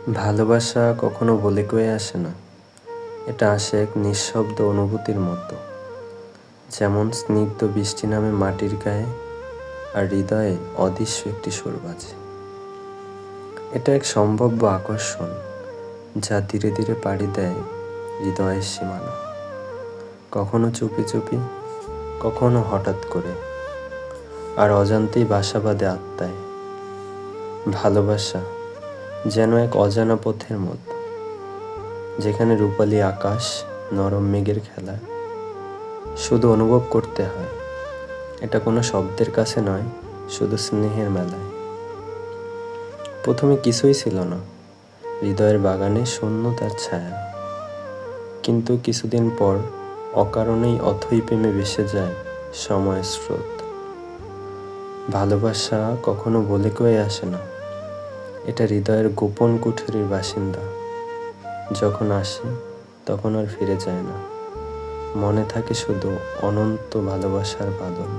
ভালোবাসা কখনো বলে কয়ে আসে না। এটা আসে এক নিঃশব্দ অনুভূতির মতো, যেমন স্নিগ্ধ বৃষ্টি নামে মাটির গায়ে আর হৃদয়ে অদৃশ্য একটি সুর বাজে। এটা এক সম্ভাব্য আকর্ষণ যা ধীরে ধীরে পাড়ি দেয় হৃদয়ের সীমানা, কখনো চুপি চুপি, কখনো হঠাৎ করে, আর অজান্তেই বাসা বাঁধে আত্মায়। ভালোবাসা যেন এক অজানা পথের মতো, যেখানে রূপালী আকাশ, নরম মেঘের খেলা, শুধু অনুভব করতে হয়। এটা কোনো শব্দের কাছে নয়, শুধু স্নেহের মেলায়। প্রথমে কিছুই ছিল না, হৃদয়ের বাগানে শূন্যতার ছায়া। কিন্তু কিছুদিন পর অকারণেই অথৈ প্রেমে ভেসে যায় সময়ের স্রোত। ভালোবাসা কখনো বলে কয়ে আসে না, এটা হৃদয়ের গোপন কুঠুরির বাসিন্দা। যখন আসে তখন আর ফিরে যায় না, মনে থাকে শুধু অনন্ত ভালোবাসার বাদল।